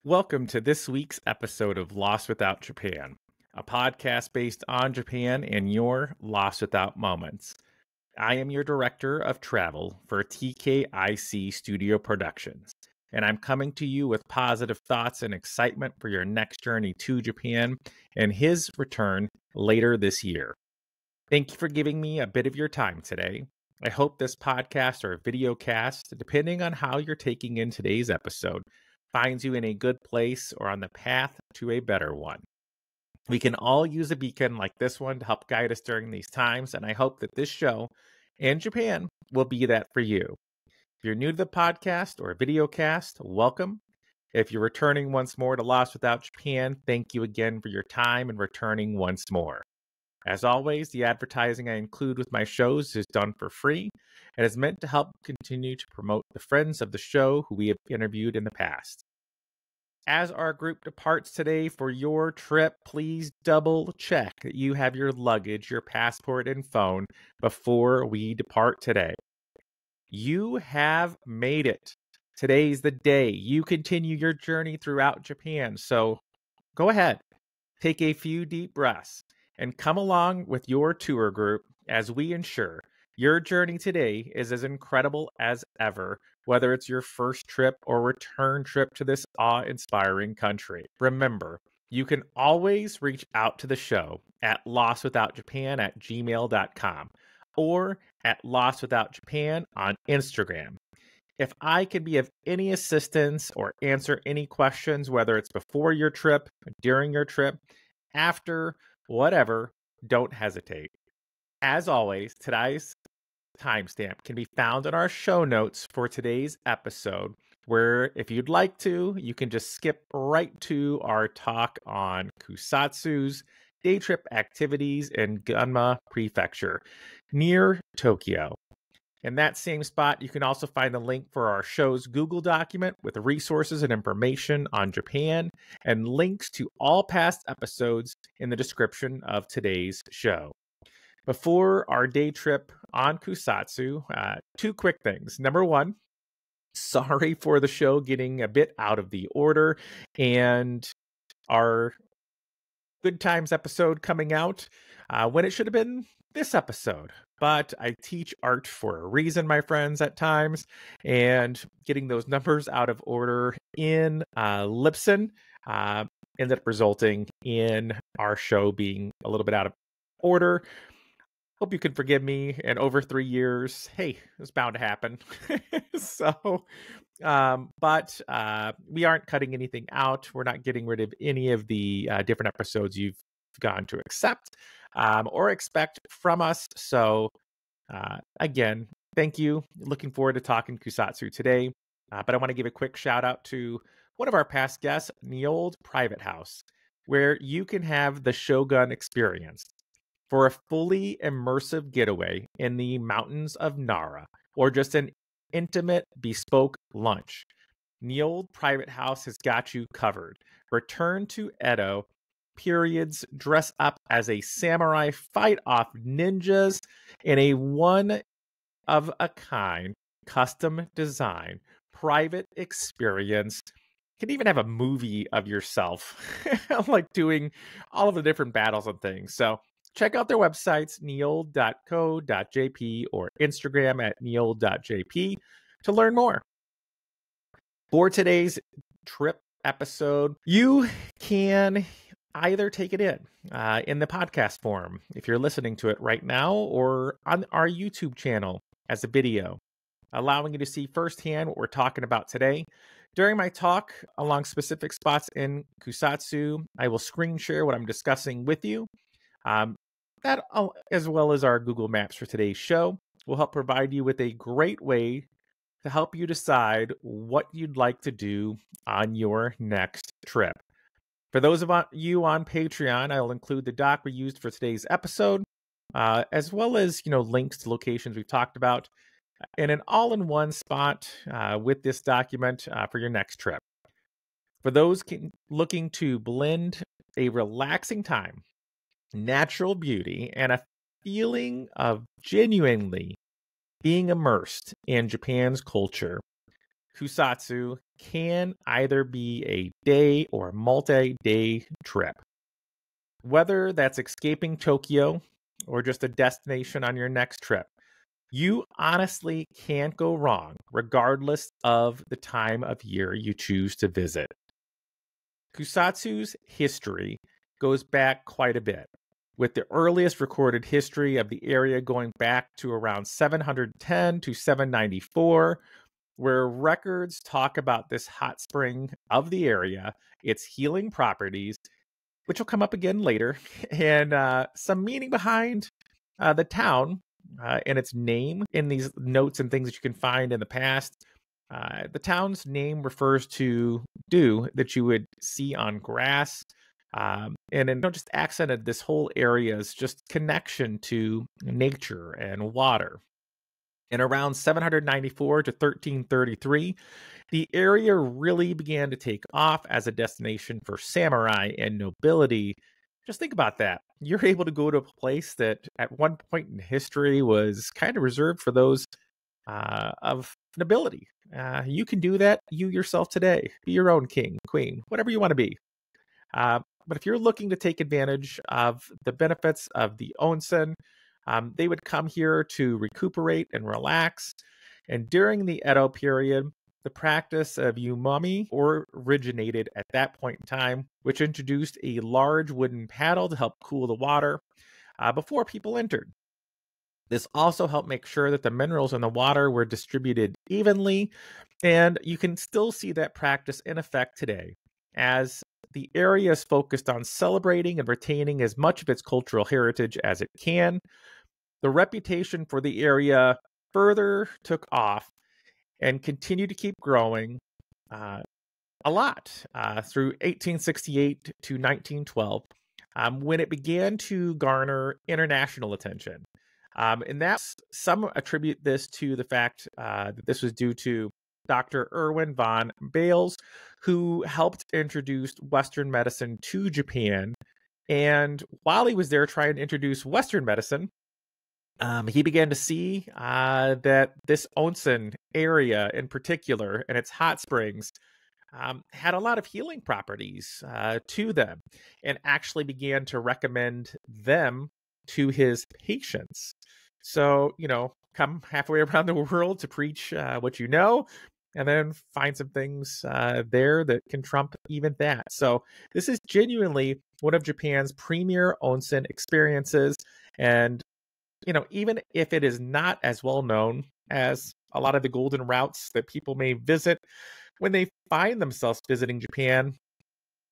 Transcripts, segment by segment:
Welcome to this week's episode of Lost Without Japan, a podcast based on Japan and your Lost Without moments. I am your director of travel for TKIC Studio Productions, and I'm coming to you with positive thoughts and excitement for your next journey to Japan and his return later this year. Thank you for giving me a bit of your time today. I hope this podcast or video cast, depending on how you're taking in today's episode, finds you in a good place or on the path to a better one. We can all use a beacon like this one to help guide us during these times, and I hope that this show and Japan will be that for you. If you're new to the podcast or video cast, welcome. If you're returning once more to Lost Without Japan, thank you again for your time and returning once more. As always, the advertising I include with my shows is done for free and is meant to help continue to promote the friends of the show who we have interviewed in the past. As our group departs today for your trip, please double check that you have your luggage, your passport, and phone before we depart today. You have made it. Today's the day you continue your journey throughout Japan, so go ahead, take a few deep breaths, and come along with your tour group as we ensure your journey today is as incredible as ever, whether it's your first trip or return trip to this awe-inspiring country. Remember, you can always reach out to the show at lostwithoutjapan@gmail.com or at lostwithoutjapan on Instagram. If I can be of any assistance or answer any questions, whether it's before your trip, during your trip, after, whatever, don't hesitate. As always, today's timestamp can be found in our show notes for today's episode, where if you'd like to, you can just skip right to our talk on Kusatsu's day trip activities in Gunma Prefecture near Tokyo. In that same spot, you can also find the link for our show's Google document with resources and information on Japan and links to all past episodes in the description of today's show. Before our day trip on Kusatsu, two quick things. Number one, sorry for the show getting a bit out of the order and our Good Times episode coming out when it should have been this episode. But I teach art for a reason, my friends, at times, and getting those numbers out of order in Lipson ended up resulting in our show being a little bit out of order. Hope you can forgive me. In over 3 years, hey, it's bound to happen. But we aren't cutting anything out. We're not getting rid of any of the different episodes you've gone to accept or expect from us. So again, thank you. Looking forward to talking Kusatsu today. But I want to give a quick shout out to one of our past guests, the old Private House, where you can have the Shogun experience for a fully immersive getaway in the mountains of Nara, or just an intimate, bespoke lunch. The old Private House has got you covered. Return to Edo periods, dress up as a samurai, fight off ninjas in a one-of-a-kind, custom design, private experience. You can even have a movie of yourself, like doing all of the different battles and things. So check out their websites, neol.co.jp or Instagram at neol.jp to learn more. For today's trip episode, you can either take it in the podcast form, if you're listening to it right now, or on our YouTube channel as a video, allowing you to see firsthand what we're talking about today. During my talk along specific spots in Kusatsu, I will screen share what I'm discussing with you. That, as well as our Google Maps for today's show, will help provide you with a great way to help you decide what you'd like to do on your next trip. For those of you on Patreon, I'll include the doc we used for today's episode, as well as links to locations we've talked about, in an all-in-one spot with this document for your next trip. For those looking to blend a relaxing time, natural beauty, and a feeling of genuinely being immersed in Japan's culture, Kusatsu can either be a day or multi-day trip. Whether that's escaping Tokyo or just a destination on your next trip, you honestly can't go wrong, regardless of the time of year you choose to visit. Kusatsu's history goes back quite a bit, with the earliest recorded history of the area going back to around 710 to 794, where records talk about this hot spring of the area, its healing properties, which will come up again later, and some meaning behind the town and its name in these notes and things that you can find in the past. The town's name refers to dew that you would see on grass. And then just accented this whole area's just connection to nature and water. In around 794 to 1333, the area really began to take off as a destination for samurai and nobility. Just think about that. You're able to go to a place that at one point in history was kind of reserved for those of nobility. You can do that, you yourself today. Be your own king, queen, whatever you want to be. But if you're looking to take advantage of the benefits of the onsen, they would come here to recuperate and relax. And during the Edo period, the practice of umami originated at that point in time, which introduced a large wooden paddle to help cool the water before people entered. This also helped make sure that the minerals in the water were distributed evenly, and you can still see that practice in effect today, as the area is focused on celebrating and retaining as much of its cultural heritage as it can. The reputation for the area further took off and continued to keep growing a lot through 1868 to 1912, when it began to garner international attention. And that's, some attribute this to the fact that this was due to Dr. Erwin von Bales, who helped introduce Western medicine to Japan. And while he was there trying to introduce Western medicine, he began to see that this onsen area in particular and its hot springs had a lot of healing properties to them, and actually began to recommend them to his patients. So, come halfway around the world to preach what you know, and then find some things there that can trump even that. So this is genuinely one of Japan's premier onsen experiences. And, even if it is not as well known as a lot of the golden routes that people may visit when they find themselves visiting Japan,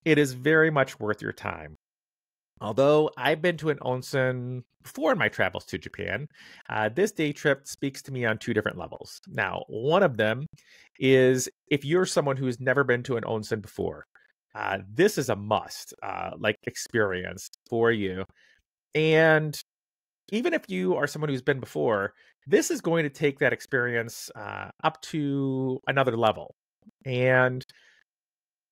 it is very much worth your time. Although I've been to an onsen before in my travels to Japan, this day trip speaks to me on two different levels. Now, one of them is if you're someone who's never been to an onsen before, this is a must experience for you. And even if you are someone who's been before, this is going to take that experience up to another level. And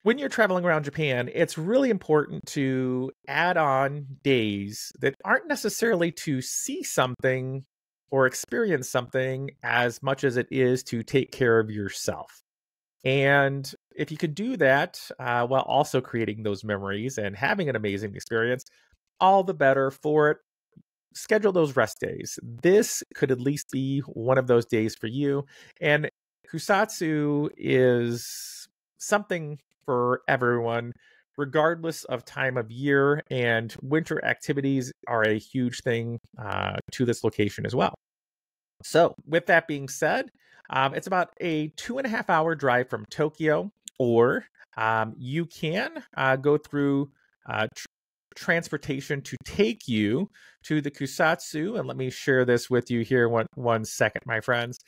when you're traveling around Japan, it's really important to add on days that aren't necessarily to see something or experience something as much as it is to take care of yourself. And if you could do that while also creating those memories and having an amazing experience, all the better for it. Schedule those rest days. This could at least be one of those days for you. And Kusatsu is something for everyone, regardless of time of year, and winter activities are a huge thing to this location as well. So with that being said, it's about a 2.5-hour drive from Tokyo, or you can go through transportation to take you to the Kusatsu. And let me share this with you here one second, my friends.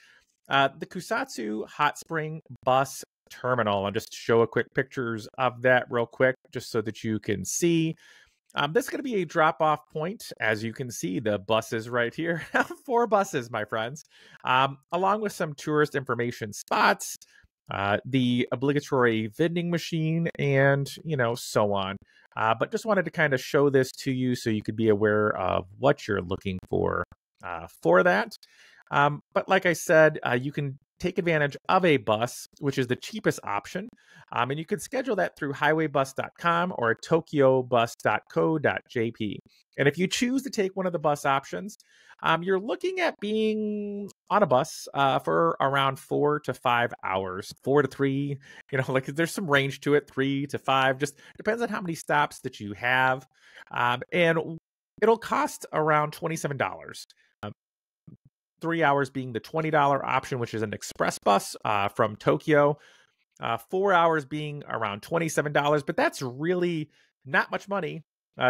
The Kusatsu Hot Spring Bus Terminal. I'll just show a quick pictures of that real quick, just so that you can see. This is going to be a drop-off point. As you can see, the buses right here. 4 buses, my friends, along with some tourist information spots, the obligatory vending machine, and, so on. But just wanted to kind of show this to you so you could be aware of what you're looking for that. But like I said, you can take advantage of a bus, which is the cheapest option. And you can schedule that through highwaybus.com or tokyobus.co.jp. And if you choose to take one of the bus options, you're looking at being on a bus for around 4 to 5 hours, 4 to 3. Like there's some range to it, 3 to 5. Just depends on how many stops that you have, and it'll cost around $27. 3 hours being the $20 option, which is an express bus from Tokyo. 4 hours being around $27, but that's really not much money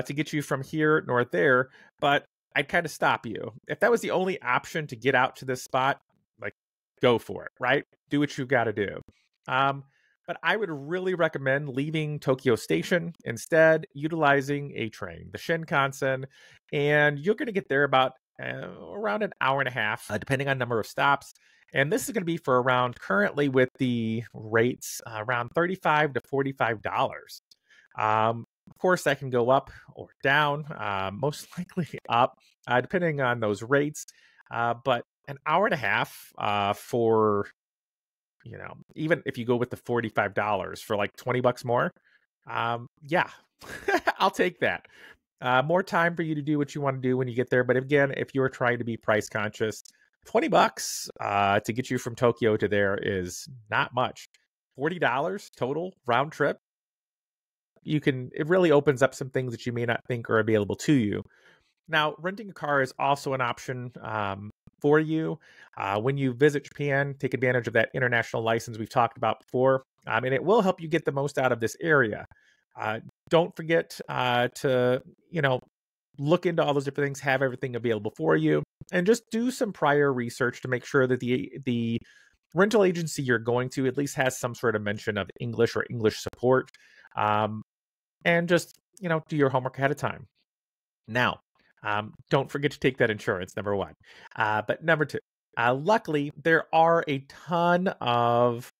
to get you from here nor there. But I'd kind of stop you. If that was the only option to get out to this spot, like, go for it, right? Do what you've got to do. But I would really recommend leaving Tokyo Station instead, utilizing a train, the Shinkansen, and you're going to get there about around an hour and a half, depending on number of stops. And this is going to be for around, currently with the rates, around $35 to $45. Of course, that can go up or down, most likely up, depending on those rates. But an hour and a half for, even if you go with the $45 for like $20 more, yeah, I'll take that. More time for you to do what you want to do when you get there. But again, if you are trying to be price conscious, $20 to get you from Tokyo to there is not much. $40 total round trip. It really opens up some things that you may not think are available to you. Now, renting a car is also an option for you. When you visit Japan, take advantage of that international license we've talked about before, and it will help you get the most out of this area. Don't forget to, look into all those different things, have everything available for you, and just do some prior research to make sure that the rental agency you're going to at least has some sort of mention of English or English support. And just, do your homework ahead of time. Now, don't forget to take that insurance, number one. But number two, luckily, there are a ton of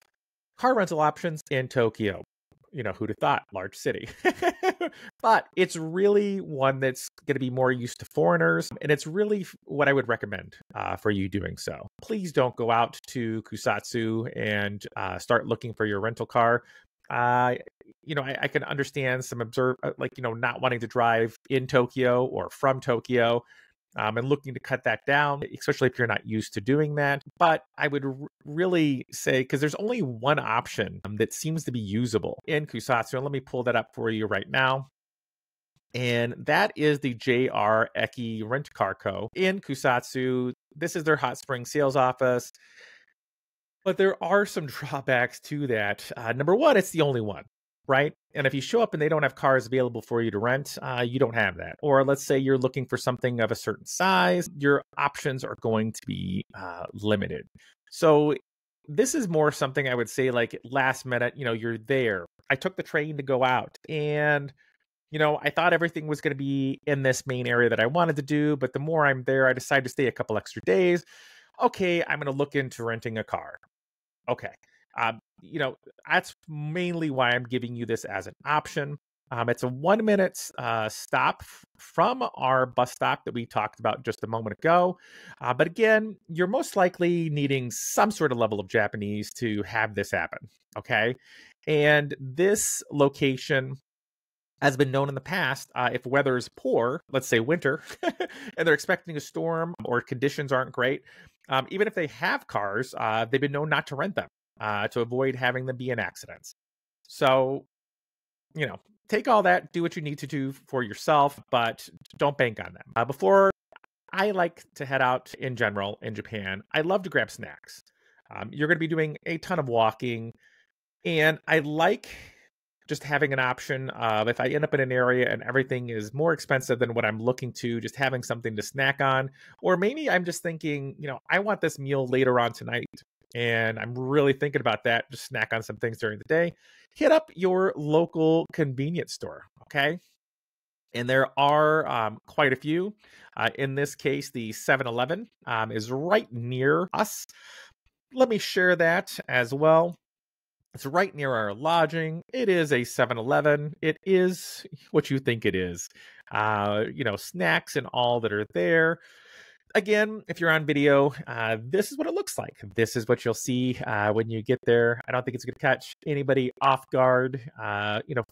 car rental options in Tokyo. Who'd have thought, large city. But it's really one that's going to be more used to foreigners. And it's really what I would recommend for you doing so. Please don't go out to Kusatsu and start looking for your rental car. I can understand some not wanting to drive in Tokyo or from Tokyo, and looking to cut that down, especially if you're not used to doing that. But I would really say, because there's only one option that seems to be usable in Kusatsu, and let me pull that up for you right now. And that is the JR Eki Rent Car Co. in Kusatsu. This is their hot spring sales office. But there are some drawbacks to that. Number one, it's the only one, right? And if you show up and they don't have cars available for you to rent, you don't have that. Or let's say you're looking for something of a certain size, your options are going to be limited. So this is more something I would say like last minute, you're there. I took the train to go out and, I thought everything was going to be in this main area that I wanted to do. But the more I'm there, I decided to stay a couple extra days. Okay, I'm going to look into renting a car. Okay. That's mainly why I'm giving you this as an option. It's a 1 minute stop from our bus stop that we talked about just a moment ago. But again, you're most likely needing some sort of level of Japanese to have this happen. Okay. And this location has been known in the past, if weather is poor, let's say winter, and they're expecting a storm or conditions aren't great, even if they have cars, they've been known not to rent them to avoid having them be in accidents. So, take all that, do what you need to do for yourself, but don't bank on them. Before I like to head out in general in Japan, I love to grab snacks. You're going to be doing a ton of walking, and I like just having an option of if I end up in an area and everything is more expensive than what I'm looking to, just having something to snack on. Or maybe I'm just thinking, I want this meal later on tonight and I'm really thinking about that, just snack on some things during the day. Hit up your local convenience store, okay? And there are quite a few. In this case, the 7-Eleven is right near us. Let me share that as well. It's right near our lodging. It is a 7-Eleven. It is what you think it is. Snacks and all that are there. again, if you're on video, this is what it looks like. This is what you'll see when you get there. I don't think it's going to catch anybody off guard,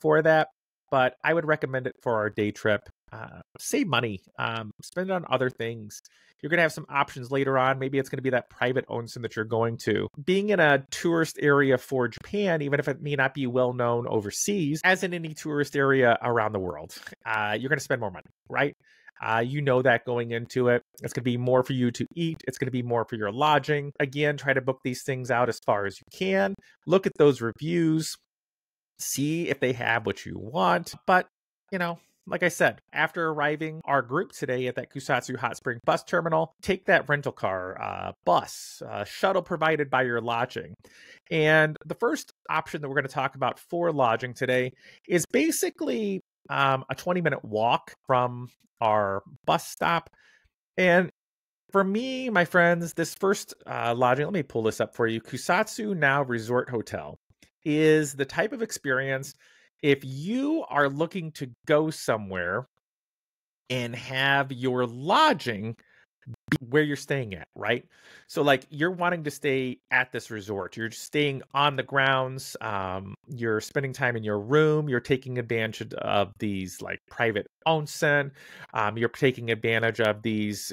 for that. But I would recommend it for our day trip. Save money, spend it on other things. You're going to have some options later on. Maybe it's going to be that private onsen that you're going to. Being in a tourist area for Japan, even if it may not be well known overseas, as in any tourist area around the world, you're going to spend more money, right? You know that going into it. It's going to be more for you to eat. It's going to be more for your lodging. Again, try to book these things out as far as you can. Look at those reviews. See if they have what you want. But, like I said, after arriving our group today at that Kusatsu Hot Spring bus terminal, take that rental car, bus, shuttle provided by your lodging. And the first option that we're going to talk about for lodging today is basically a 20-minute walk from our bus stop. And for me, my friends, this first lodging, let me pull this up for you. Kusatsu Now Resort Hotel is the type of experience if you are looking to go somewhere and have your lodging be where you're staying at, right? So like you're wanting to stay at this resort, you're staying on the grounds, you're spending time in your room, you're taking advantage of these like private onsen, you're taking advantage of these,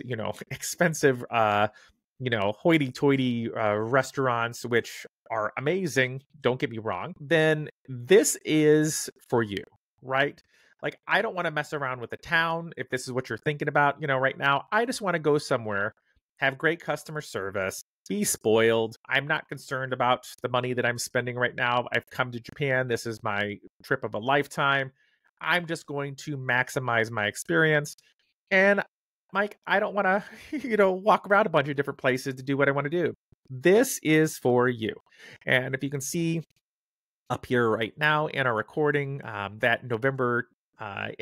expensive, hoity-toity restaurants, which are amazing, don't get me wrong, then this is for you, right? Like, I don't want to mess around with the town if this is what you're thinking about, right now. I just want to go somewhere, have great customer service, be spoiled. I'm not concerned about the money that I'm spending right now. I've come to Japan. This is my trip of a lifetime. I'm just going to maximize my experience. And Mike, I don't want to, walk around a bunch of different places to do what I want to do. This is for you. And if you can see up here right now in our recording, that end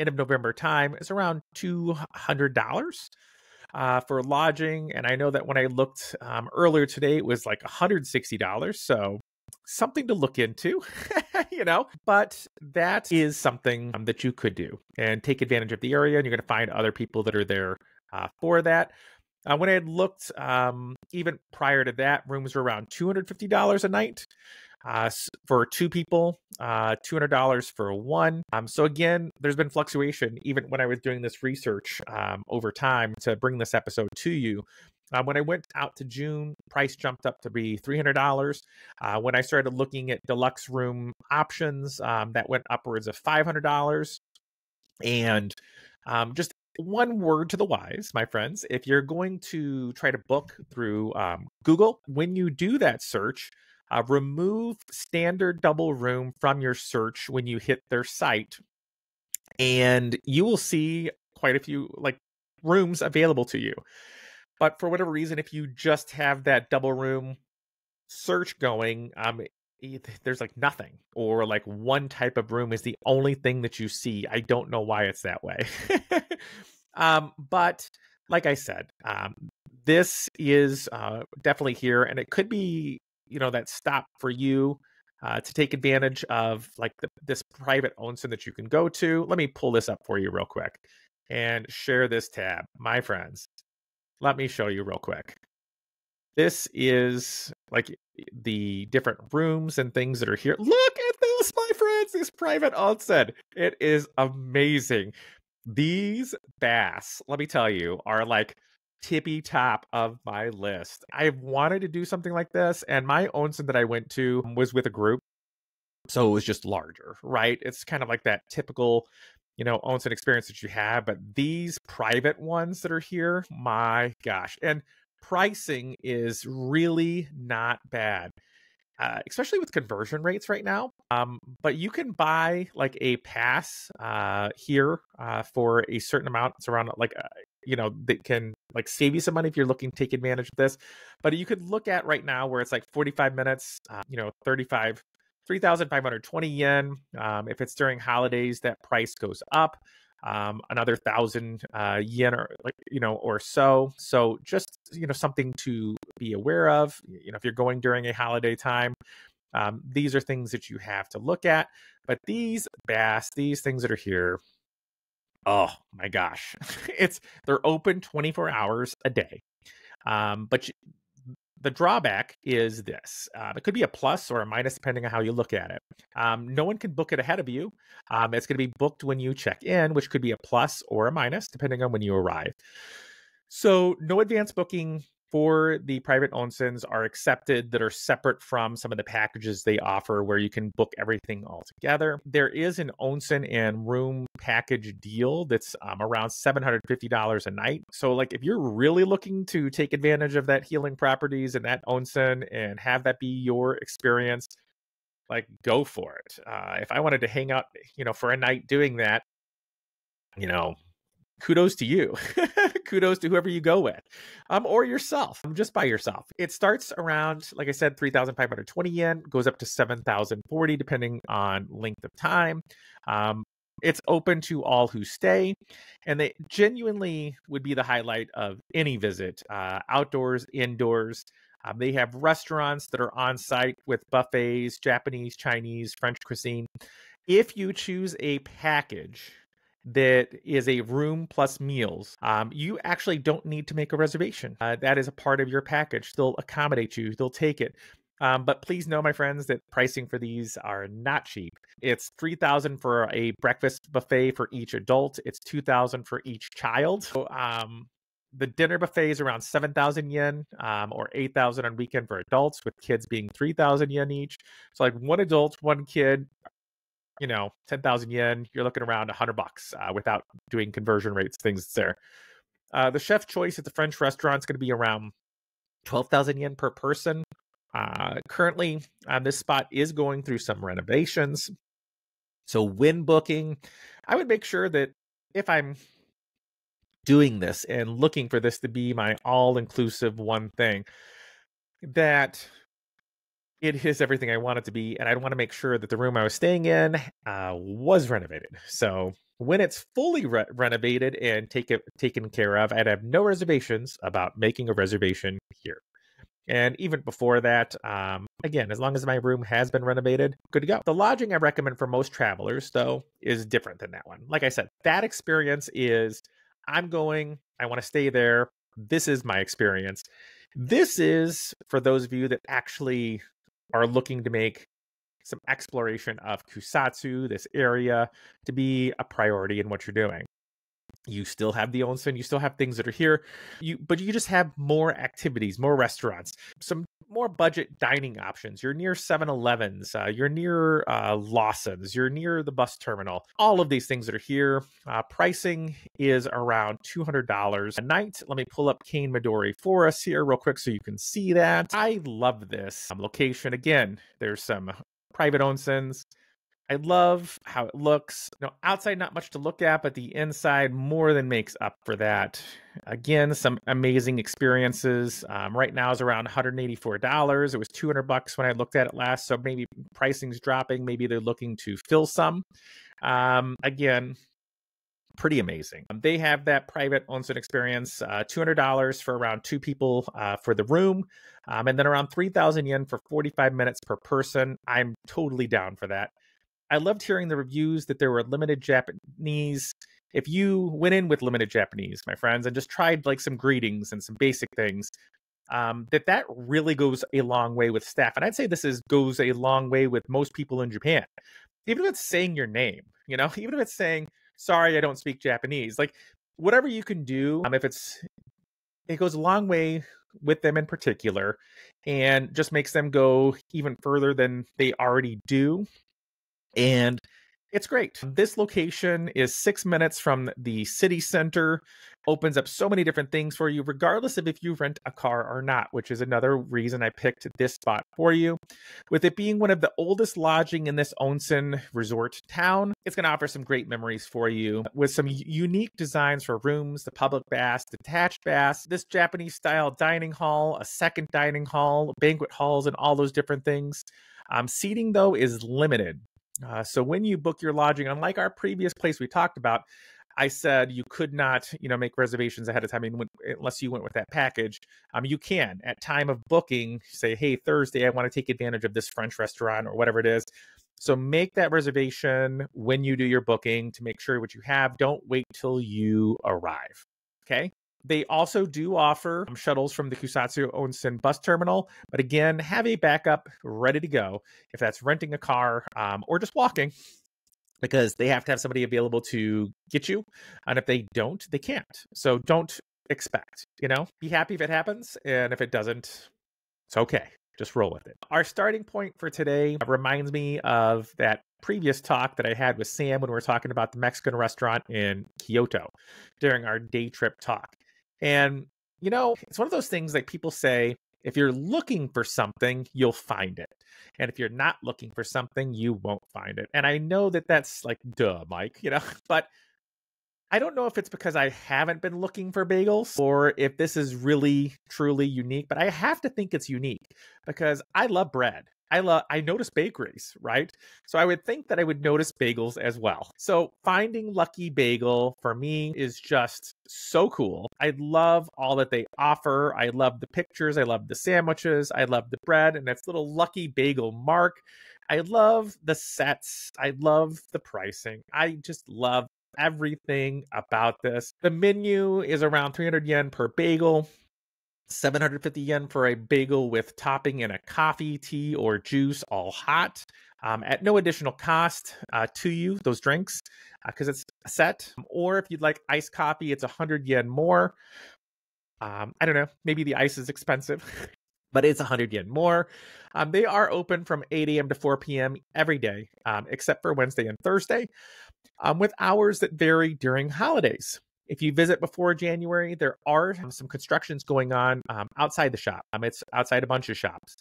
of November time is around $200 for lodging. And I know that when I looked earlier today, it was like $160. So something to look into, but that is something that you could do and take advantage of the area. And you're going to find other people that are there for that. When I had looked, even prior to that, rooms were around $250 a night for two people, $200 for one. So again, there's been fluctuation even when I was doing this research over time to bring this episode to you. When I went out to June, price jumped up to be $300. When I started looking at deluxe room options, that went upwards of $500. And just one word to the wise, my friends, if you're going to try to book through Google, when you do that search, remove standard double room from your search when you hit their site, and you will see quite a few like rooms available to you. But for whatever reason, if you just have that double room search going, there's like nothing, or like one type of room is the only thing that you see. I don't know why it's that way. But like I said, this is definitely here, and it could be, that stop for you to take advantage of like this private onsen that you can go to. Let me pull this up for you real quick and share this tab, my friends. Let me show you real quick. This is like the different rooms and things that are here. Look at this, my friends, this private onsen. It is amazing. These baths, let me tell you, are like tippy top of my list. I've wanted to do something like this, and my onsen that I went to was with a group, so it was just larger, right? It's kind of like that typical, onsen experience that you have, but these private ones that are here, my gosh. And pricing is really not bad, especially with conversion rates right now. But you can buy like a pass here for a certain amount. It's around like, that can like save you some money if you're looking to take advantage of this. But you could look at right now where it's like 45 minutes, 3,520 yen. If it's during holidays, that price goes up another 1,000 yen or so. So just, something to be aware of, if you're going during a holiday time. These are things that you have to look at. But these baths, these things that are here, Oh my gosh. They're open 24 hours a day. But the drawback is this. It could be a plus or a minus depending on how you look at it. No one can book it ahead of you. It's going to be booked when you check in, which could be a plus or a minus depending on when you arrive. So no advance booking for the private onsens are accepted that are separate from some of the packages they offer where you can book everything all together. There is an onsen and room package deal that's around $750 a night. So like if you're really looking to take advantage of that healing properties and that onsen and have that be your experience, like go for it. If I wanted to hang out, for a night doing that, you know, kudos to you. Kudos to whoever you go with, or yourself, just by yourself. It starts around, like I said, 3,520 yen, goes up to 7,040 depending on length of time. It's open to all who stay, and they genuinely would be the highlight of any visit, outdoors, indoors. They have restaurants that are on site with buffets, Japanese, Chinese, French cuisine. If you choose a package that is a room plus meals, you actually don't need to make a reservation. That is a part of your package. They'll accommodate you. They'll take it. But please know, my friends, that pricing for these are not cheap. It's 3,000 for a breakfast buffet for each adult. It's 2,000 for each child. So, the dinner buffet is around 7,000 yen, or 8,000 on weekend for adults, with kids being 3,000 yen each. So like one adult, one kid, 10,000 yen, you're looking around $100 without doing conversion rates, things there. The chef's choice at the French restaurant is going to be around 12,000 yen per person. Currently, this spot is going through some renovations. So when booking, I would make sure that if I'm doing this and looking for this to be my all-inclusive one thing, that it is everything I want it to be, and I'd want to make sure that the room I was staying in was renovated. So when it's fully renovated and taken care of, I'd have no reservations about making a reservation here. And even before that, again, as long as my room has been renovated, good to go. The lodging I recommend for most travelers, though, is different than that one. Like I said, that experience is, I want to stay there. This is my experience. This is for those of you that actually are looking to make some exploration of Kusatsu, this area, to be a priority in what you're doing. You still have the onsen, you still have things that are here, but you just have more activities, more restaurants, some more budget dining options. You're near 7-Elevens, you're near Lawson's, you're near the bus terminal. All of these things that are here. Pricing is around $200 a night. Let me pull up Cane Midori for us here real quick so you can see that. I love this location. Again, there's some private onsens. I love how it looks. Outside, not much to look at, but the inside more than makes up for that. Again, some amazing experiences. Right now is around $184. It was $200 when I looked at it last, so maybe pricing's dropping. Maybe they're looking to fill some. Again, pretty amazing. They have that private onsen experience, $200 for around 2 people for the room, and then around 3,000 yen for 45 minutes per person. I'm totally down for that. I loved hearing the reviews that there were limited Japanese. If you went in with limited Japanese, my friends, and just tried like some greetings and some basic things, that really goes a long way with staff. And I'd say goes a long way with most people in Japan. Even if it's saying your name, even if it's saying, sorry, I don't speak Japanese, like whatever you can do, it goes a long way with them in particular, and just makes them go even further than they already do. And it's great. This location is 6 minutes from the city center, opens up so many different things for you, regardless of if you rent a car or not, which is another reason I picked this spot for you. With it being one of the oldest lodging in this onsen resort town, it's going to offer some great memories for you with some unique designs for rooms, the public baths, detached baths, this Japanese style dining hall, a second dining hall, banquet halls, and all those different things. Seating, though, is limited. So when you book your lodging, unlike our previous place we talked about, I said you could not, make reservations ahead of time unless you went with that package. You can, at time of booking, say, hey, Thursday, I want to take advantage of this French restaurant or whatever it is. So make that reservation when you do your booking to make sure what you have. Don't wait till you arrive. Okay. They also do offer shuttles from the Kusatsu Onsen bus terminal, but again, have a backup ready to go if that's renting a car or just walking, because they have to have somebody available to get you. And if they don't, they can't. So don't expect, be happy if it happens. And if it doesn't, it's okay. Just roll with it. Our starting point for today reminds me of that previous talk that I had with Sam when we were talking about the Mexican restaurant in Kyoto during our day trip talk. And, it's one of those things like people say, if you're looking for something, you'll find it. And if you're not looking for something, you won't find it. And I know that that's like, duh, Mike, but I don't know if it's because I haven't been looking for bagels or if this is really, truly unique, but I have to think it's unique because I love bread. I notice bakeries, right? So I would think that I would notice bagels as well. So finding Lucky Bagel for me is just so cool. I love all that they offer. I love the pictures. I love the sandwiches. I love the bread and its little Lucky Bagel mark. I love the sets. I love the pricing. I just love everything about this. The menu is around 300 yen per bagel, 750 yen for a bagel with topping and a coffee, tea, or juice, all hot, at no additional cost to you, those drinks, because it's a set. Or if you'd like iced coffee, it's 100 yen more. I don't know, maybe the ice is expensive. But it's 100 yen more. They are open from 8 a.m. to 4 p.m. every day, except for Wednesday and Thursday, with hours that vary during holidays. If you visit before January, there are some constructions going on outside the shop. It's outside a bunch of shops,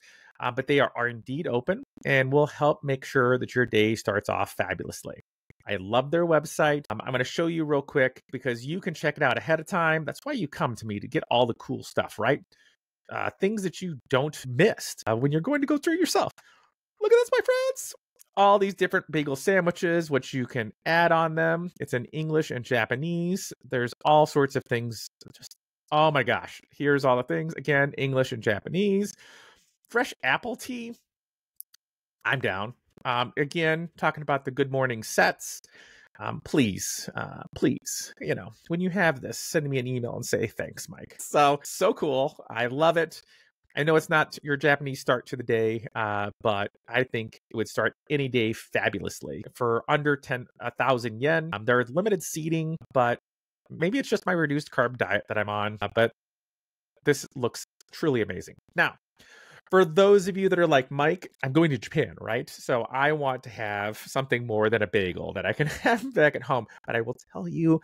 but they are indeed open and will help make sure that your day starts off fabulously. I love their website. I'm going to show you real quick because you can check it out ahead of time. That's why you come to me, to get all the cool stuff, right? Things that you don't miss when you're going to go through yourself. Look at this, my friends. All these different bagel sandwiches, what you can add on them. It's in English and Japanese. There's all sorts of things. Just, oh my gosh. Here's all the things. Again, English and Japanese. Fresh apple tea. I'm down. Again, talking about the good morning sets. Please, when you have this, send me an email and say thanks, Mike. So cool. I love it. I know it's not your Japanese start to the day, but I think it would start any day fabulously. For under 1,000 yen, there's limited seating, but maybe it's just my reduced carb diet that I'm on, but this looks truly amazing. Now, for those of you that are like, Mike, I'm going to Japan, right? So I want to have something more than a bagel that I can have back at home. But I will tell you,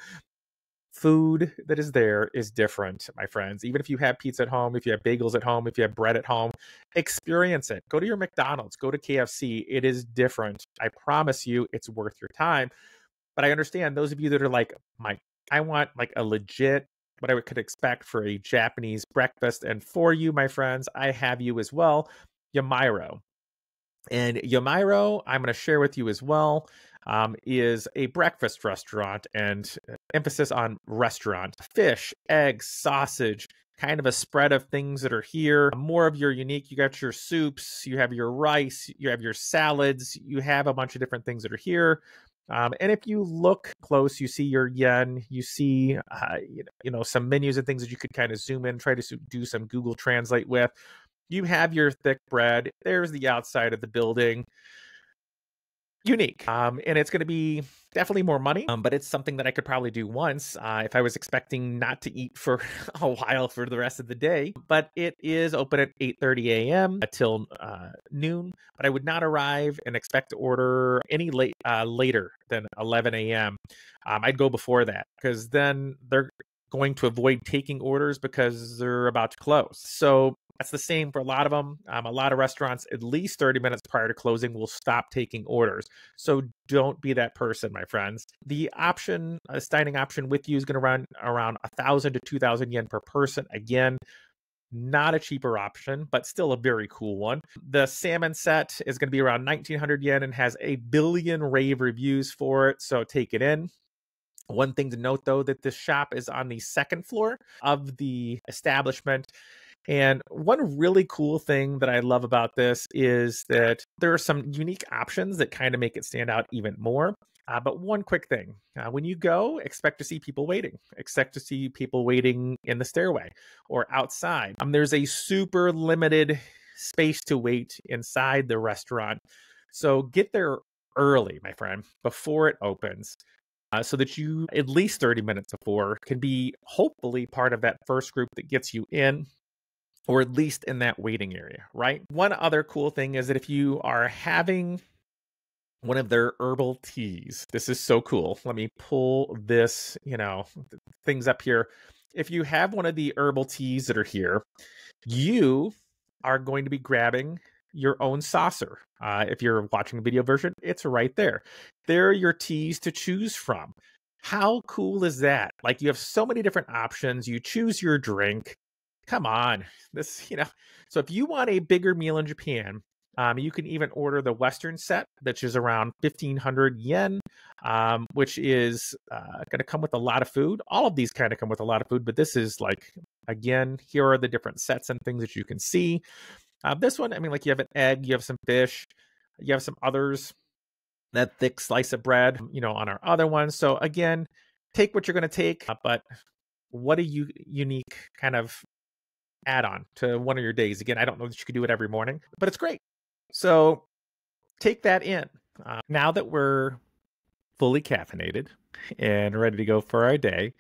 food that is there is different, my friends. Even if you have pizza at home, if you have bagels at home, if you have bread at home, experience it. Go to your McDonald's, go to KFC. It is different. I promise you it's worth your time. But I understand those of you that are like, Mike, I want like a legit, what I could expect for a Japanese breakfast. And for you, my friends, I have you as well, Yamairo. And Yamairo, I'm going to share with you as well, is a breakfast restaurant and emphasis on restaurant. Fish, eggs, sausage, kind of a spread of things that are here. More of your unique, you got your soups, you have your rice, you have your salads, you have a bunch of different things that are here. And if you look close, you see your yen, you see, some menus and things that you could kind of zoom in, try to do some Google Translate with. You have your thick bread. There's the outside of the building. Unique. And it's going to be definitely more money, but it's something that I could probably do once if I was expecting not to eat for a while for the rest of the day. But it is open at 8:30 a.m. Till noon. But I would not arrive and expect to order any later than 11 a.m. I'd go before that because then they're going to avoid taking orders because they're about to close. So that's the same for a lot of them. A lot of restaurants, at least 30 minutes prior to closing, will stop taking orders. So don't be that person, my friends. The option, a dining option with you is going to run around 1,000 to 2,000 yen per person. Again, not a cheaper option, but still a very cool one. The salmon set is going to be around 1,900 yen and has 1 billion rave reviews for it. So take it in. One thing to note, though, that this shop is on the second floor of the establishment. And one really cool thing that I love about this is that there are some unique options that kind of make it stand out even more. But one quick thing, when you go, expect to see people waiting. Expect to see people waiting in the stairway or outside. There's a super limited space to wait inside the restaurant. So get there early, my friend, before it opens. So that you, at least 30 minutes before, can be hopefully part of that first group that gets you in, or at least in that waiting area, right? One other cool thing is that if you are having one of their herbal teas, this is so cool. Let me pull this, things up here. If you have one of the herbal teas that are here, you are going to be grabbing your own saucer. If you're watching the video version, it's right there. There are your teas to choose from. How cool is that? Like, you have so many different options. You choose your drink. Come on. So if you want a bigger meal in Japan, you can even order the Western set, which is around 1,500 yen, which is going to come with a lot of food. All of these kind of come with a lot of food, but this is like, again, here are the different sets and things that you can see. This one, like, you have an egg, you have some fish, you have some others, that thick slice of bread, on our other one. So again, take what you're going to take, but what a unique kind of add-on to one of your days. Again, I don't know that you could do it every morning, but it's great. So take that in. Now that we're fully caffeinated and ready to go for our day,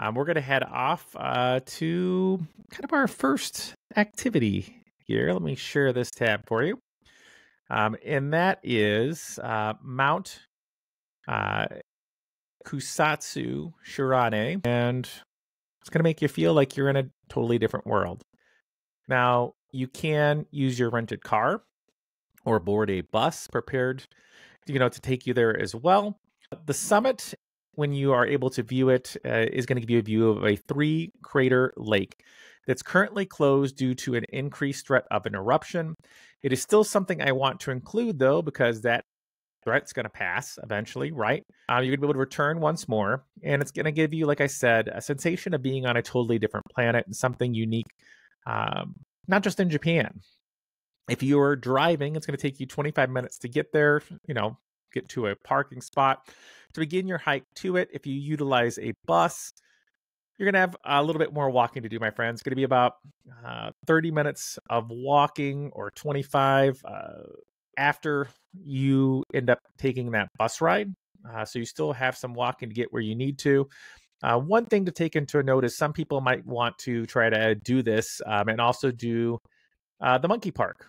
we're going to head off to kind of our first activity here. Let me share this tab for you. And that is Mount Kusatsu Shirane. And it's going to make you feel like you're in a totally different world. Now, you can use your rented car or board a bus prepared, to take you there as well. The summit, when you are able to view it, is going to give you a view of a 3-crater lake that's currently closed due to an increased threat of an eruption. It is still something I want to include, though, because that threat's going to pass eventually, right? You're going to be able to return once more, and it's going to give you, like I said, a sensation of being on a totally different planet and something unique, not just in Japan. If you're driving, it's going to take you 25 minutes to get there, get to a parking spot to begin your hike to it. If you utilize a bus, you're going to have a little bit more walking to do, my friends. It's going to be about 30 minutes of walking, or 25 after you end up taking that bus ride. So you still have some walking to get where you need to. One thing to take into note is some people might want to try to do this and also do the monkey park.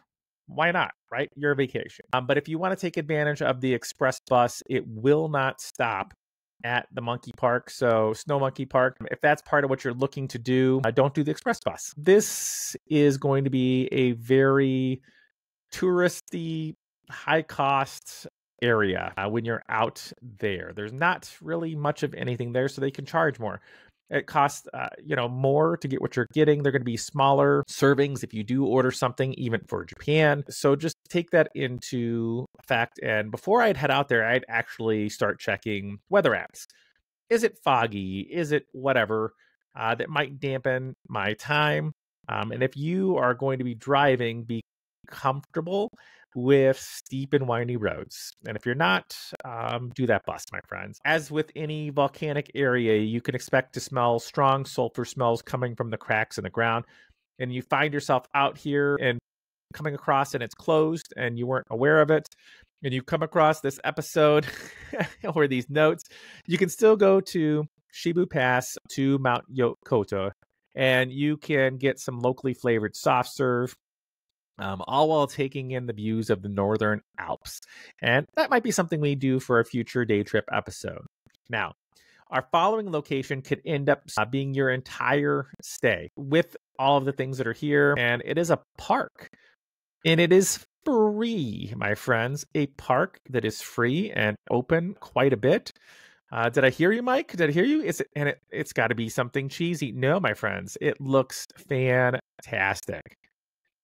Why not, right? You're a vacation. But if you want to take advantage of the express bus, it will not stop at the monkey park. So Snow Monkey Park, if that's part of what you're looking to do, don't do the express bus. This is going to be a very touristy, high cost area when you're out there. There's not really much of anything there, so they can charge more. It costs, more to get what you're getting. They're going to be smaller servings if you do order something, even for Japan. So just take that into fact. And before I'd head out there, I'd actually start checking weather apps. Is it foggy? Is it whatever that might dampen my time? And if you are going to be driving, be comfortable with steep and windy roads. And if you're not, do that bus, my friends. As with any volcanic area, you can expect to smell strong sulfur smells coming from the cracks in the ground. And you find yourself out here and coming across and it's closed and you weren't aware of it, and you come across this episode or these notes, you can still go to Shibu Pass to Mount Yokota and you can get some locally flavored soft serve, all while taking in the views of the Northern Alps. And that might be something we do for a future day trip episode. Now, our following location could end up being your entire stay with all of the things that are here. And it is a park. And it is free, my friends. A park that is free and open quite a bit. Did I hear you, Mike? Did I hear you? It's got to be something cheesy. No, my friends. It looks fantastic.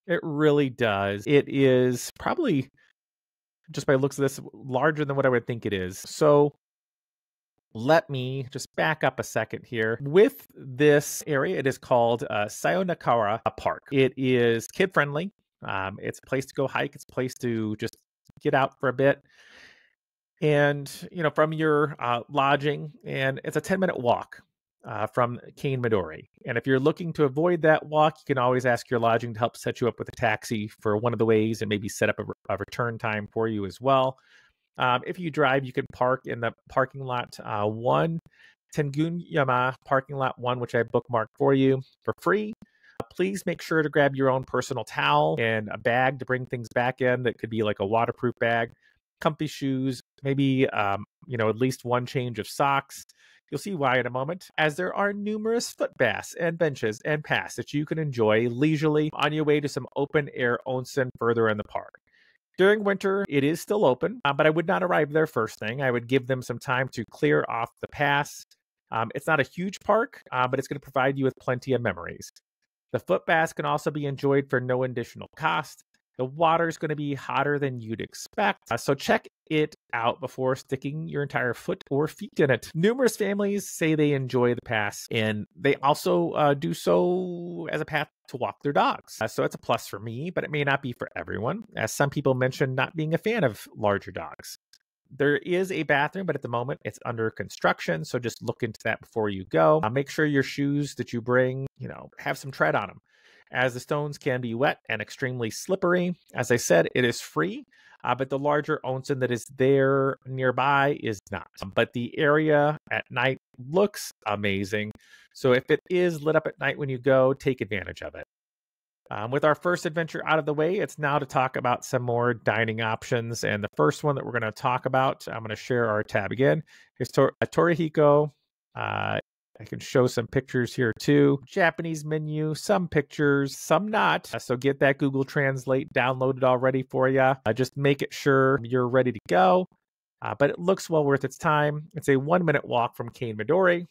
It really does. It is probably, just by looks of this, larger than what I would think it is. So Let me just back up a second here. With this area, it is called Sayonakara Park. It is kid friendly. It's a place to go hike. It's a place to just get out for a bit. And, from your lodging, and it's a 10-minute walk from Cane Midori. And if you're looking to avoid that walk, you can always ask your lodging to help set you up with a taxi for one of the ways and maybe set up a return time for you as well. If you drive, you can park in the parking lot 1, Tengunyama parking lot 1, which I bookmarked for you for free. Please make sure to grab your own personal towel and a bag to bring things back in. That could be like a waterproof bag, comfy shoes, maybe at least one change of socks. You'll see why in a moment, as there are numerous foot baths and benches and paths that you can enjoy leisurely on your way to some open air onsen further in the park. During winter, it is still open, but I would not arrive there first thing. I would give them some time to clear off the pass. It's not a huge park, but it's going to provide you with plenty of memories. The foot baths can also be enjoyed for no additional cost. The water is going to be hotter than you'd expect, so check it out before sticking your entire foot or feet in it. Numerous families say they enjoy the pass, and they also do so as a path to walk their dogs. So it's a plus for me, but it may not be for everyone, as some people mentioned not being a fan of larger dogs. There is a bathroom, but at the moment it's under construction, so just look into that before you go. Make sure your shoes that you bring, have some tread on them, as the stones can be wet and extremely slippery. As I said, it is free, but the larger onsen that is there nearby is not. But the area at night looks amazing, so if it is lit up at night when you go, take advantage of it. With our first adventure out of the way, it's now to talk about some more dining options. And the first one that we're going to talk about, I'm going to share our tab again, is Torihiko. I can show some pictures here too. Japanese menu, some pictures, some not. So get that Google Translate downloaded already for you. Just make it sure you're ready to go. But it looks well worth its time. It's a 1-minute walk from Cane Midori.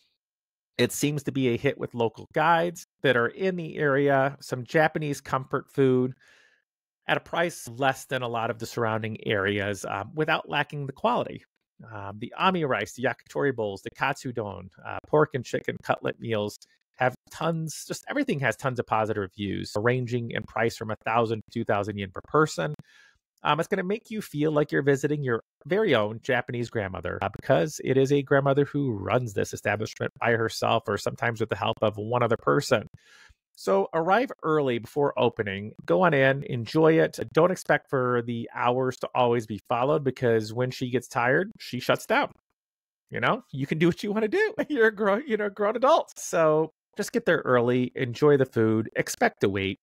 It seems to be a hit with local guides that are in the area, some Japanese comfort food at a price less than a lot of the surrounding areas without lacking the quality. The ami rice, the yakitori bowls, the katsudon, pork and chicken cutlet meals have tons, just everything has tons of positive reviews, ranging in price from 1,000 to 2,000 yen per person. It's going to make you feel like you're visiting your very own Japanese grandmother because it is a grandmother who runs this establishment by herself or sometimes with the help of one other person. So arrive early before opening, go on in, enjoy it. Don't expect for the hours to always be followed because when she gets tired, she shuts down. You can do what you want to do. You're a grown adult. So just get there early, enjoy the food, expect to wait.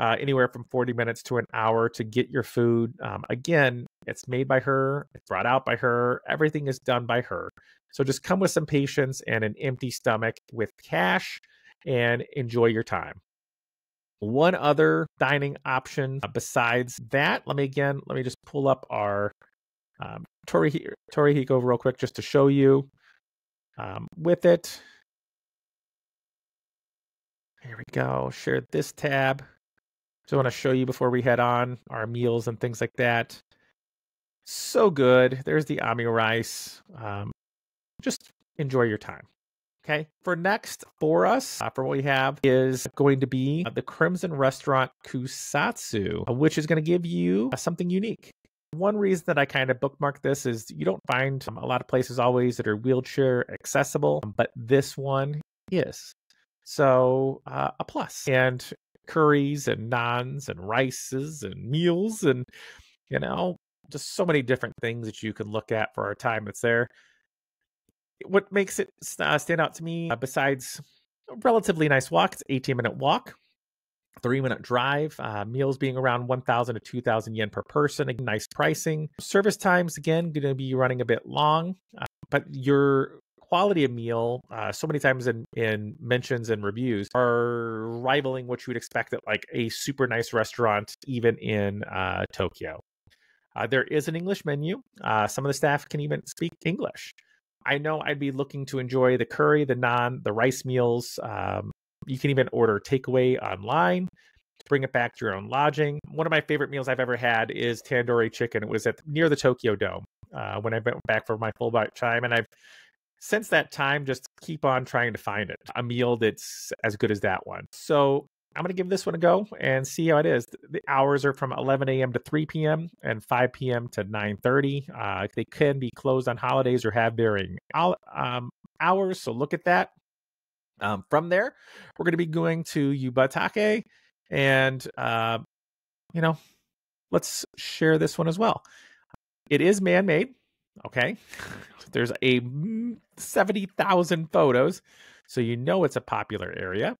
Anywhere from 40 minutes to an hour to get your food. Again, it's made by her, it's brought out by her, everything is done by her. So just come with some patience and an empty stomach with cash and enjoy your time. One other dining option besides that, let me just pull up our Torihiko real quick just to show you with it. Here we go, share this tab. So I want to show you before we head on our meals and things like that. So good. There's the ami rice. Just enjoy your time. Okay. For next for us, for what we have is going to be the Crimson Restaurant Kusatsu, which is going to give you something unique. One reason that I kind of bookmark this is you don't find a lot of places always that are wheelchair accessible, but this one is. So a plus. And curries and naans and rices and meals and just so many different things that you can look at for our time that's there. What makes it stand out to me, besides a relatively nice walk, it's an 18-minute walk, 3-minute drive, meals being around 1,000 to 2,000 yen per person. Again, nice pricing. Service times, again, going to be running a bit long, but your quality of meal, so many times in mentions and reviews, are rivaling what you would expect at like a super nice restaurant, even in Tokyo. There is an English menu. Some of the staff can even speak English. I know I'd be looking to enjoy the curry, the naan, the rice meals. You can even order takeaway online to bring it back to your own lodging. One of my favorite meals I've ever had is tandoori chicken. It was near the Tokyo Dome when I went back for my Fulbright time, and I've since that time, just keep on trying to find it, a meal that's as good as that one. So I'm going to give this one a go and see how it is. The hours are from 11 a.m. to 3 p.m. and 5 p.m. to 9:30. They can be closed on holidays or have varying hours, so look at that. From there, we're going to be going to Yubatake, and let's share this one as well. It is man-made. Okay, there's a 70,000 photos, so you know it's a popular area.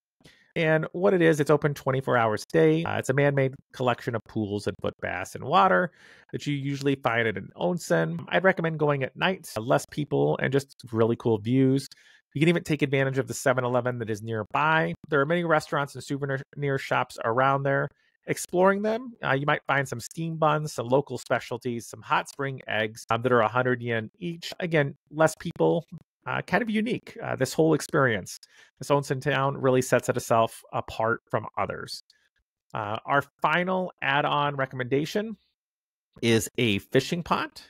And what it is, it's open 24 hours a day. It's a man-made collection of pools and foot baths and water that you usually find at an onsen. I'd recommend going at night, less people and just really cool views. You can even take advantage of the 7-Eleven that is nearby. There are many restaurants and souvenir shops around there. Exploring them, you might find some steam buns, some local specialties, some hot spring eggs that are 100 yen each. Again, less people, kind of unique. This whole experience, this onsen town really sets itself apart from others. Our final add-on recommendation is a fishing pond.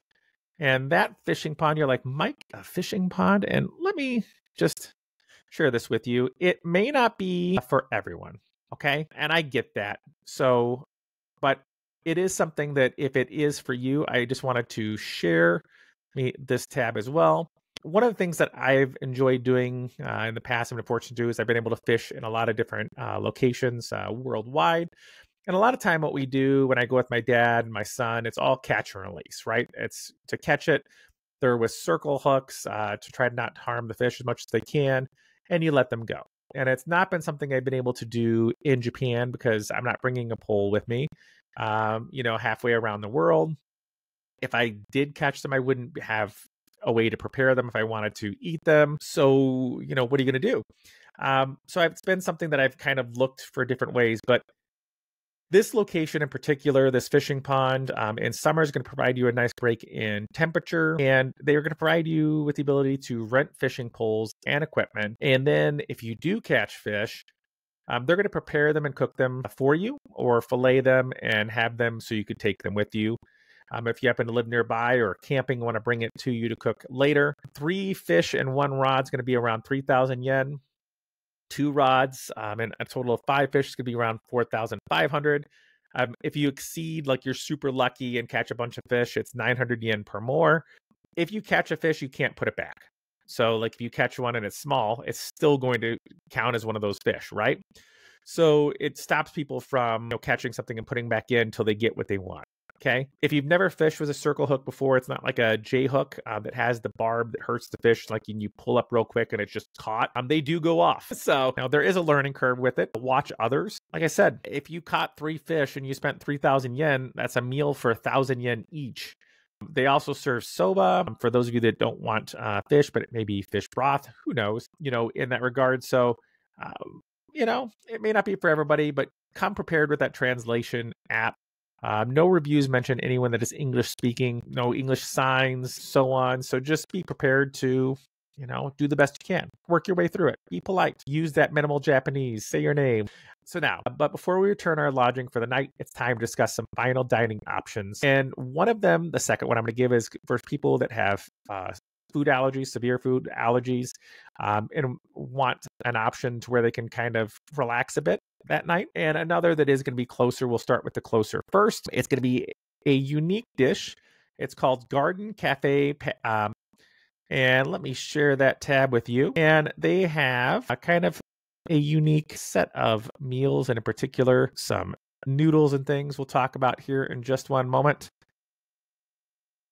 And that fishing pond, you're like, Mike, a fishing pond? And let me just share this with you. It may not be for everyone. Okay. And I get that. So, but it is something that if it is for you, I just wanted to share this tab as well. One of the things that I've enjoyed doing in the past, I've been fortunate to do, is I've been able to fish in a lot of different locations worldwide. And a lot of time what we do when I go with my dad and my son, it's all catch and release, right? It's to catch it. They're with circle hooks to try to not harm the fish as much as they can, and you let them go. And it's not been something I've been able to do in Japan because I'm not bringing a pole with me, halfway around the world. If I did catch them, I wouldn't have a way to prepare them if I wanted to eat them. So, what are you going to do? So it's been something that I've kind of looked for different ways, but this location in particular, this fishing pond, in summer is going to provide you a nice break in temperature, and they are going to provide you with the ability to rent fishing poles and equipment. And then if you do catch fish, they're going to prepare them and cook them for you, or fillet them and have them so you could take them with you. If you happen to live nearby or camping, want to bring it to you to cook later. 3 fish and 1 rod is going to be around 3,000 yen. 2 rods and a total of 5 fish is going to be around 4,500. If you exceed, like you're super lucky and catch a bunch of fish, it's 900 yen per more. If you catch a fish, you can't put it back. So like if you catch one and it's small, it's still going to count as one of those fish, right? So it stops people from catching something and putting back in until they get what they want. Okay. If you've never fished with a circle hook before, it's not like a J hook that has the barb that hurts the fish. Like you pull up real quick and it's just caught. They do go off. So now there is a learning curve with it. Watch others. Like I said, if you caught 3 fish and you spent 3,000 yen, that's a meal for 1,000 yen each. They also serve soba for those of you that don't want fish, but it may be fish broth. Who knows, in that regard. So, it may not be for everybody, but come prepared with that translation app. No reviews mention anyone that is English speaking, no English signs, so on. So just be prepared to, do the best you can. Work your way through it. Be polite. Use that minimal Japanese. Say your name. So now, but before we return our lodging for the night, it's time to discuss some final dining options. And one of them, the second one I'm going to give, is for people that have food allergies, severe food allergies, and want an option to where they can kind of relax a bit that night. And another that is going to be closer, we'll start with the closer first. It's going to be a unique dish. It's called Garden Cafe. And let me share that tab with you. And they have a kind of a unique set of meals, and in particular, some noodles and things we'll talk about here in just one moment.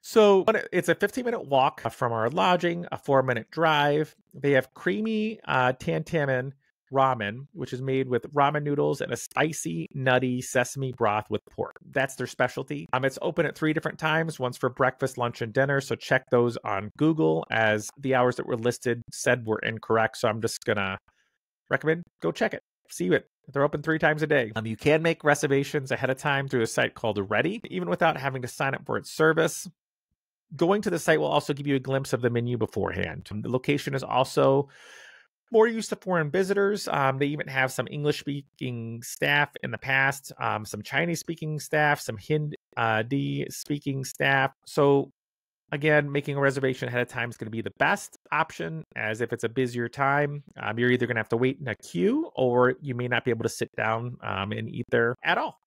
So it's a 15-minute walk from our lodging, a 4-minute drive. They have creamy tantamen ramen, which is made with ramen noodles and a spicy, nutty sesame broth with pork. That's their specialty. It's open at 3 different times, once for breakfast, lunch, and dinner. So check those on Google, as the hours that were listed said were incorrect. So I'm just going to recommend go check it. See it. They're open 3 times a day. You can make reservations ahead of time through a site called Ready, even without having to sign up for its service. Going to the site will also give you a glimpse of the menu beforehand. The location is also more used to foreign visitors. They even have some English-speaking staff in the past, some Chinese-speaking staff, some Hindi-speaking staff. So Again, making a reservation ahead of time is going to be the best option, as if it's a busier time, you're either going to have to wait in a queue or you may not be able to sit down and eat there at all.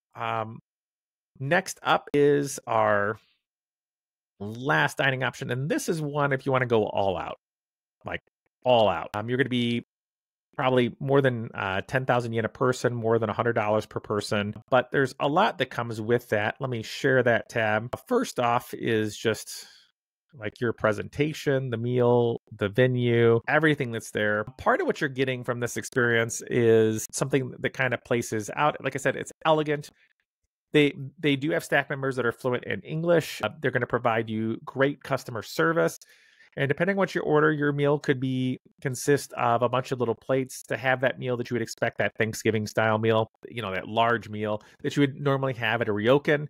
Next up is our last dining option. And this is one if you want to go all out, like all out. You're going to be probably more than 10,000 yen a person, more than $100 per person. But there's a lot that comes with that. Let me share that tab. First off is just like your presentation, the meal, the venue, everything that's there. Part of what you're getting from this experience is something that kind of places out. Like I said, it's elegant. They do have staff members that are fluent in English. They're going to provide you great customer service. And depending on what you order, your meal could consist of a bunch of little plates to have that meal that you would expect, that Thanksgiving style meal, that large meal that you would normally have at a ryokan.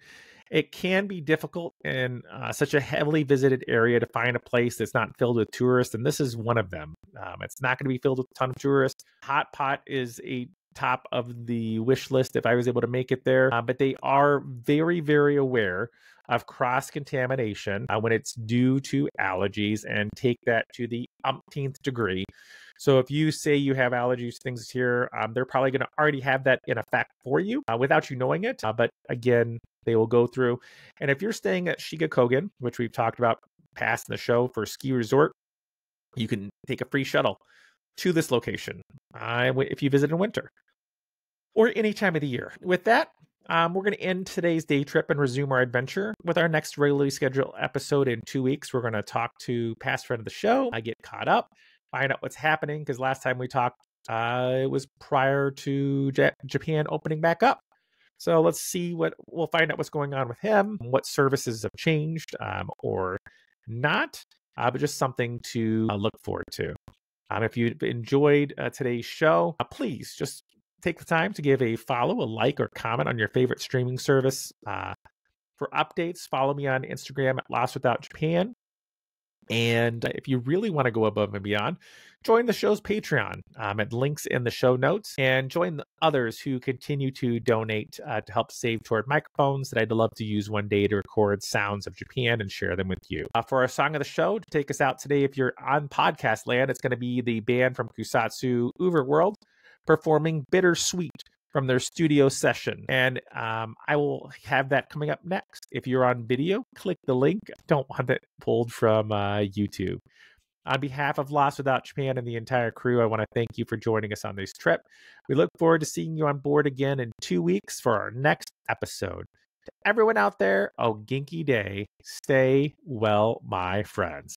It can be difficult in such a heavily visited area to find a place that's not filled with tourists, and this is one of them. It's not going to be filled with a ton of tourists. Hot pot is a top of the wish list if I was able to make it there, but they are very, very aware of cross-contamination when it's due to allergies, and take that to the umpteenth degree. So if you say you have allergies, things here, they're probably going to already have that in effect for you without you knowing it. But again, they will go through. And if you're staying at Shigakogen, which we've talked about past in the show for ski resort, you can take a free shuttle to this location if you visit in winter or any time of the year. With that, we're going to end today's day trip and resume our adventure with our next regularly scheduled episode in 2 weeks. We're going to talk to past friend of the show. I get caught up, find out what's happening, because last time we talked, it was prior to Japan opening back up. So let's see we'll find out what's going on with him, what services have changed or not, but just something to look forward to. If you enjoyed today's show, please just take the time to give a follow, a like, or comment on your favorite streaming service. For updates, follow me on Instagram at Lost Without Japan. And if you really want to go above and beyond, join the show's Patreon at links in the show notes, and join the others who continue to donate to help save toward microphones that I'd love to use one day to record sounds of Japan and share them with you. For our song of the show, to take us out today, if you're on podcast land, it's going to be the band from Kusatsu, Overworld, performing Bittersweet from their studio session. And I will have that coming up next. If you're on video, click the link. Don't want it pulled from YouTube. On behalf of Lost Without Japan and the entire crew, I want to thank you for joining us on this trip. We look forward to seeing you on board again in 2 weeks for our next episode. To everyone out there, oh, Genki Day. Stay well, my friends.